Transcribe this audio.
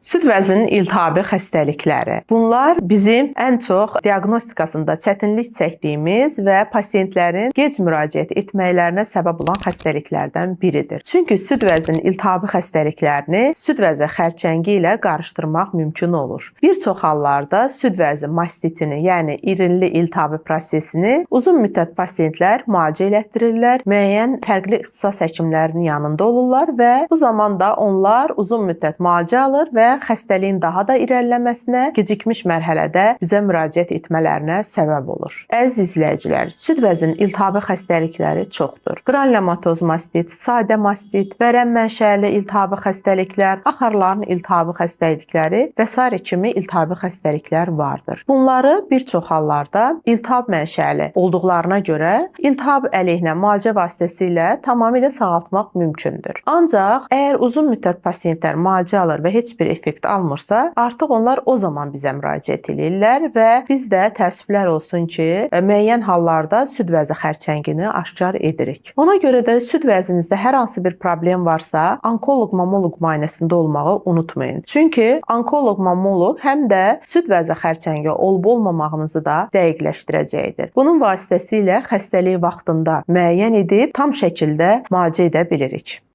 Süd vəzinin iltihabi xəstəlikləri. Bunlar bizim ən çox diaqnostikasında çətinlik çəkdiyimiz və pasientlərin gec müraciət etməklərinə səbəb olan xəstəliklərdən biridir. Çünki süd vəzinin iltihabi xəstəliklərini süd vəzi xərçəngi ilə qarışdırmaq mümkün olur. Bir çox hallarda süd vəzi mastitini, yəni irinli iltihabi prosesini uzun müddət pasientlər müalicə elətdirirlər, müəyyən fərqli ixtisas həkimlərinin yanında olurlar və bu zamanda onlar uzun müddət müalicə alır və xəstəliyin daha da irəliləməsinə, gecikmiş mərhələdə bizə müraciət etmələrinə səbəb olur. Əziz izləyicilər, süd vəzinin iltihabi xəstəlikləri çoxdur. Qranulomatoz mastit, sadə mastit, vərəm mənşəli iltihabi xəstəliklər, axarların iltihabi xəstəlikləri və s. kimi iltihabi xəstəliklər vardır. Bunları bir çox hallarda iltihab mənşəli olduqlarına görə iltihab əleyhinə müalicə vasitəsilə tamamilə sağaltmaq mümkündür. Ancaq əgər uzun müddət pasientlər müalicə alır və heç bir effekt almırsa, artıq onlar o zaman bizə müraciət edirlər və biz də təəssüflər olsun ki, müəyyən hallarda süd vəzi xərçəngini aşkar edirik. Ona görə də süd vəzinizdə hər hansı bir problem varsa, onkoloq-mammoloq müayinəsində olmağı unutmayın. Çünki onkoloq-mammoloq həm də süd vəzi xərçəngi olub-olmamağınızı da dəqiqləşdirəcəkdir. Bunun vasitəsilə xəstəliyi vaxtında müəyyən edib tam şəkildə müalicə edə bilirik.